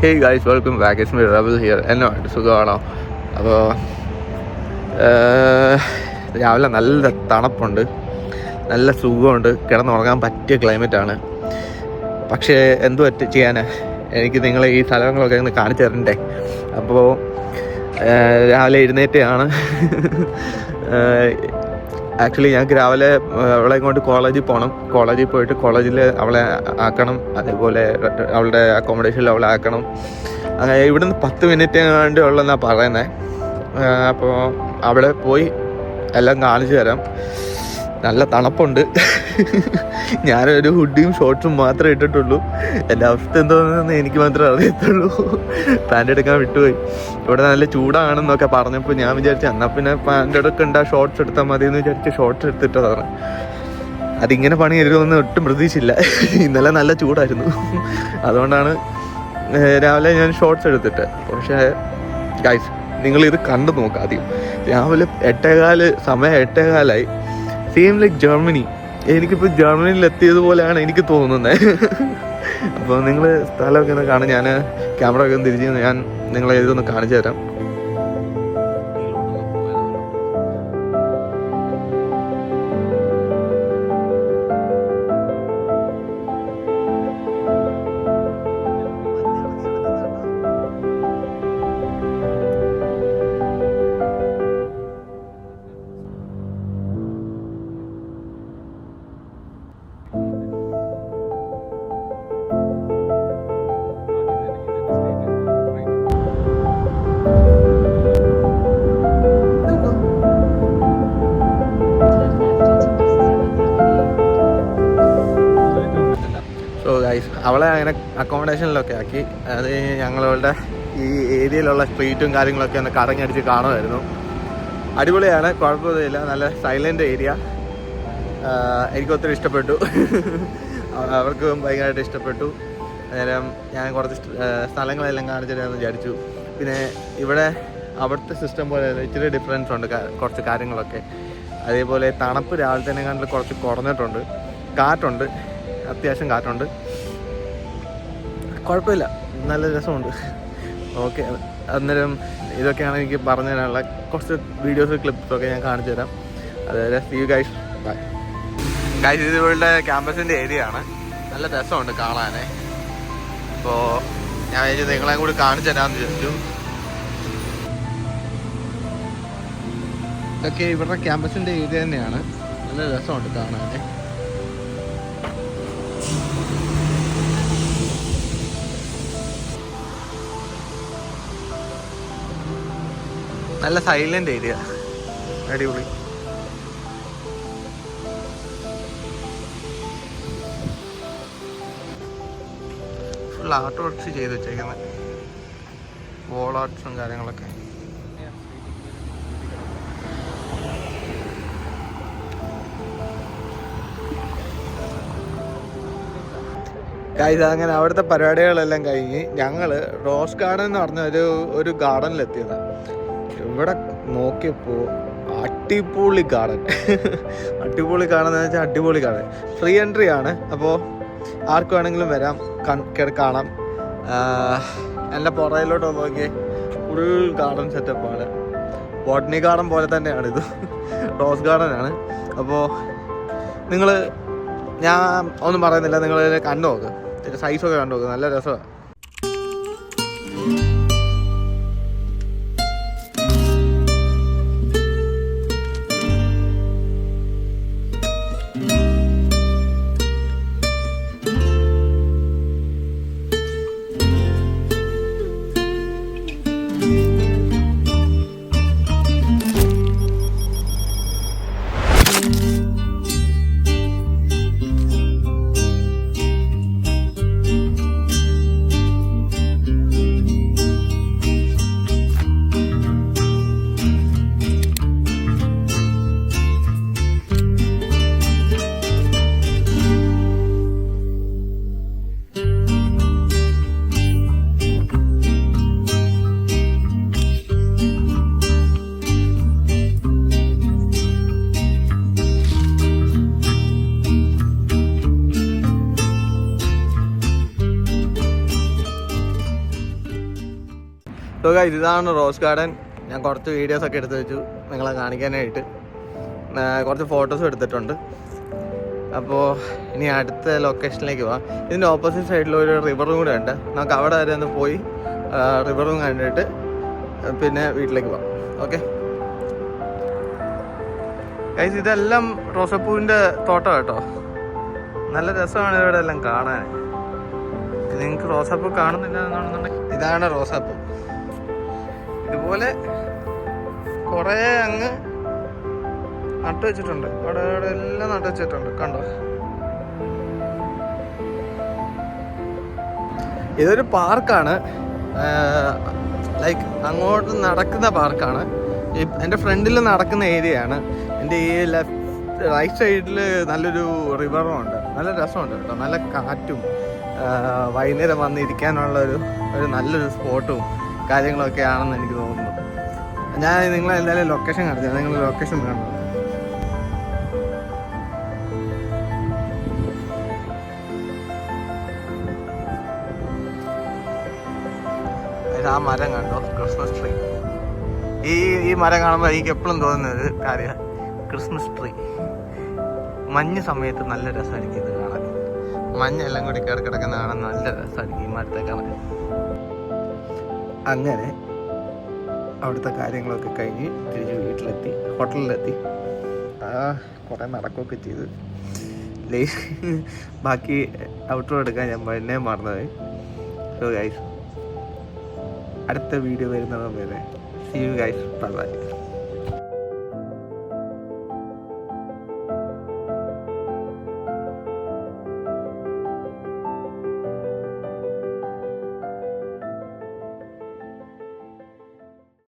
Hey guys, welcome back. It's me Rebel here. എന്നോട്ട് സുഖമാണോ? അപ്പോൾ രാവിലെ നല്ല തണുപ്പുണ്ട്, നല്ല സുഖമുണ്ട്, കിടന്നുറങ്ങാൻ പറ്റിയ ക്ലൈമറ്റാണ്. പക്ഷേ എന്തു ചെയ്യാനാ, എനിക്ക് നിങ്ങളെ ഈ സ്ഥലങ്ങളൊക്കെ ഒന്ന് കാണിച്ചു തരണ്ടേ. അപ്പോൾ രാവിലെ എഴുന്നേറ്റാണ്. ആക്ച്വലി ഞങ്ങൾക്ക് രാവിലെ അവളെ കൊണ്ട് കോളേജിൽ പോകണം. കോളേജിൽ പോയിട്ട് കോളേജിൽ അവളെ ആക്കണം, അതേപോലെ അവളുടെ അക്കോമഡേഷനിൽ അവളെ ആക്കണം. അങ്ങനെ ഇവിടുന്ന് 10 മിനിറ്റ് കണ്ട് ഉള്ളതെന്നാണ് പറയുന്നത്. അപ്പോൾ അവിടെ പോയി എല്ലാം കാണിച്ചു തരാം. നല്ല തണുപ്പുണ്ട്. ഞാനൊരു ഹുഡിയും ഷോർട്ട്സും മാത്രമേ ഇട്ടിട്ടുള്ളൂ. എൻ്റെ അവസ്ഥ എന്തോന്ന് എനിക്ക് മാത്രമേ അറിയത്തുള്ളൂ. പാൻ്റ് എടുക്കാൻ വിട്ടുപോയി. ഇവിടെ നല്ല ചൂടാണെന്നൊക്കെ പറഞ്ഞപ്പോൾ ഞാൻ വിചാരിച്ചു എന്നാൽ പിന്നെ പാൻ്റ് എടുക്കണ്ട, ഷോർട്ട്സ് എടുത്താൽ മതി എന്ന് വിചാരിച്ച് ഷോർട്ട്സ് എടുത്തിട്ടതാണ്. അതിങ്ങനെ പണി തരുമെന്ന് ഒട്ടും പ്രതീക്ഷയില്ല. ഇന്നലെ നല്ല ചൂടായിരുന്നു, അതുകൊണ്ടാണ് രാവിലെ ഞാൻ ഷോർട്ട്സ് എടുത്തിട്ട്. പക്ഷേ ഗൈസ്, നിങ്ങളിത് കണ്ടു നോക്കാം ആദ്യം. രാവിലെ 8:15 സമയം 8:15 സെയിം ലൈക്ക് ജർമ്മനി. എനിക്കിപ്പോൾ ജർമ്മനിയിൽ എത്തിയതുപോലെയാണ് എനിക്ക് തോന്നുന്നത്. അപ്പോൾ നിങ്ങൾ സ്ഥലമൊക്കെ ഒന്ന് കാണാൻ ഞാൻ ക്യാമറ ഒക്കെ ഒന്ന് തിരിച്ച് ഞാൻ നിങ്ങളെ ഇതൊന്ന് കാണിച്ചു തരാം. അവളെ അങ്ങനെ അക്കോമഡേഷനിലൊക്കെ ആക്കി. അത് ഞങ്ങളുടെ ഈ ഏരിയയിലുള്ള സ്ട്രീറ്റും കാര്യങ്ങളൊക്കെ ഒന്ന് കറങ്ങിയടിച്ച് കാണുമായിരുന്നു. അടിപൊളിയാണ്, കുഴപ്പമൊന്നുമില്ല. നല്ല സൈലൻ്റ് ഏരിയ. എനിക്കൊത്തിരി ഇഷ്ടപ്പെട്ടു. അവർക്കും ഭയങ്കരമായിട്ട് ഇഷ്ടപ്പെട്ടു. അന്നേരം ഞാൻ കുറച്ച് സ്ഥലങ്ങളെല്ലാം കാണിച്ചു തരാമെന്ന് വിചാരിച്ചു. പിന്നെ ഇവിടെ അവിടുത്തെ സിസ്റ്റം പോലെ ഇച്ചിരി ഡിഫറൻസ് ഉണ്ട് കുറച്ച് കാര്യങ്ങളൊക്കെ. അതേപോലെ തണുപ്പ് രാവിലെ തന്നെ കണ്ടിട്ട് കുറച്ച് കുറഞ്ഞിട്ടുണ്ട്. കാറ്റുണ്ട്, അത്യാവശ്യം കാറ്റുണ്ട്. കുഴപ്പമില്ല, നല്ല രസമുണ്ട്. ഓക്കെ, അന്നേരം ഇതൊക്കെയാണ് എനിക്ക് പറഞ്ഞു തരാനുള്ള കുറച്ച് വീഡിയോസ് ക്ലിപ്സൊക്കെ ഞാൻ കാണിച്ചു തരാം. അതായത് see you guys, bye guys. ഇത് ഇവളുടെ ക്യാമ്പസിൻ്റെ ഏരിയ ആണ്. നല്ല രസമുണ്ട് കാണാനേ. അപ്പോൾ ഞാൻ വിചാരിച്ചു നിങ്ങളെ കൂടി കാണിച്ചു തരാമെന്ന് വിചാരിച്ചു. ഇതൊക്കെ ഇവരുടെ ക്യാമ്പസിൻ്റെ ഏരിയ തന്നെയാണ്. നല്ല രസമുണ്ട് കാണാനേ. നല്ല സൈലന്റ് ഏരിയ, അടിപൊളി. ഫുൾ ആർട്ട് വർക്ക്സ് ചെയ്ത് വെച്ചേക്കുന്നത്, വോൾ ആർട്സും കാര്യങ്ങളൊക്കെ. ഗൈസ്, അങ്ങനെ അവിടുത്തെ പരിപാടികളെല്ലാം കഴിഞ്ഞ് ഞങ്ങൾ റോസ് ഗാർഡൻ എന്ന് പറഞ്ഞ ഒരു ഗാർഡനിലെത്തിയതാണ്. ഇവിടെ നോക്കിയപ്പോൾ അടിപൊളി ഗാർഡൻ. അടിപൊളി ഗാർഡൻ എന്ന് വെച്ചാൽ അടിപൊളി ഗാർഡൻ. ഫ്രീ എൻട്രി ആണ്. അപ്പോൾ ആർക്ക് വേണമെങ്കിലും വരാം, കാണാം. എൻ്റെ പുറയിലോട്ട് നോക്കിയേ, ഫുൾ ഗാർഡൻ സെറ്റപ്പാണ്. ബോട്ടണി ഗാർഡൻ പോലെ തന്നെയാണിത്. റോസ് ഗാർഡൻ ആണ്. അപ്പോൾ നിങ്ങൾ, ഞാൻ ഒന്നും പറയുന്നില്ല, നിങ്ങൾ കണ്ടു നോക്ക്, സൈസൊക്കെ കണ്ടു നോക്ക്, നല്ല രസമാണ്. സോ ഗൈസ്, ഇതാണ് റോസ് ഗാർഡൻ. ഞാൻ കുറച്ച് വീഡിയോസൊക്കെ എടുത്ത് വെച്ചു നിങ്ങളെ കാണിക്കാനായിട്ട്. കുറച്ച് ഫോട്ടോസും എടുത്തിട്ടുണ്ട്. അപ്പോൾ ഇനി അടുത്ത ലൊക്കേഷനിലേക്ക് പോവാം. ഇതിൻ്റെ ഓപ്പോസിറ്റ് സൈഡിൽ ഒരു റിവറും കൂടെ ഉണ്ട്. നമുക്ക് അവിടെ വരെ ഒന്ന് പോയി റിവറും കണ്ടിട്ട് പിന്നെ വീട്ടിലേക്ക് പോവാം. ഓക്കെ ഗൈസ്, ഇതെല്ലാം റോസപ്പൂവിൻ്റെ തോട്ടം കേട്ടോ. നല്ല രസമാണ് ഇവിടെ എല്ലാം കാണാൻ. നിങ്ങൾക്ക് റോസാപ്പൂ കാണുന്നില്ല എന്നുണ്ടെന്നുണ്ടെങ്കിൽ ഇതാണ് റോസാപ്പൂ. ഇതുപോലെ കുറേ അങ്ങ് നട്ടു വെച്ചിട്ടുണ്ട്. അവിടെ അവിടെ എല്ലാം നട്ടു വെച്ചിട്ടുണ്ട്, കണ്ടോ. ഇതൊരു പാർക്കാണ്, ലൈക്ക് അങ്ങോട്ട് നടക്കുന്ന പാർക്കാണ്. എൻ്റെ ഫ്രണ്ടിൽ നടക്കുന്ന ഏരിയയാണ്. എൻ്റെ ഈ റൈറ്റ് സൈഡിൽ നല്ലൊരു റിവറും ഉണ്ട്. നല്ല രസമുണ്ട് കേട്ടോ. നല്ല കാറ്റും വൈകുന്നേരം വന്നിരിക്കാനുള്ള ഒരു നല്ലൊരു സ്പോട്ടും കാര്യങ്ങളൊക്കെ ആണെന്ന് എനിക്ക് തോന്നുന്നു. ഞാൻ നിങ്ങളെന്തായാലും ലൊക്കേഷൻ കാണിച്ചു, നിങ്ങൾ ലൊക്കേഷൻ കാണുന്നത്. ആ മരം കണ്ടോ, ക്രിസ്മസ് ട്രീ. ഈ മരം കാണുമ്പോൾ എനിക്ക് എപ്പോഴും തോന്നുന്ന ഒരു കാര്യമാണ് ക്രിസ്മസ് ട്രീ. മഞ്ഞ് സമയത്ത് നല്ല രസമായിരിക്കും ഇത് കാണാൻ. മഞ്ഞെല്ലാം കൂടി കിടക്കുന്ന കാണാൻ നല്ല രസമായിരിക്കും ഈ മരത്തെ കാണാൻ. അങ്ങനെ അവിടുത്തെ കാര്യങ്ങളൊക്കെ കഴിഞ്ഞ് തിരിച്ച് വീട്ടിലെത്തി, ഹോട്ടലിലെത്തി. കുറേ നടക്കുകയൊക്കെ ചെയ്ത് ബാക്കി ഔട്ട്ഡോർ എടുക്കാൻ ഞാൻ പിന്നെ മറന്നുപോയി. സോ ഗൈസ്, അടുത്ത വീഡിയോ വരുന്നത് വരെ see you guys, bye bye.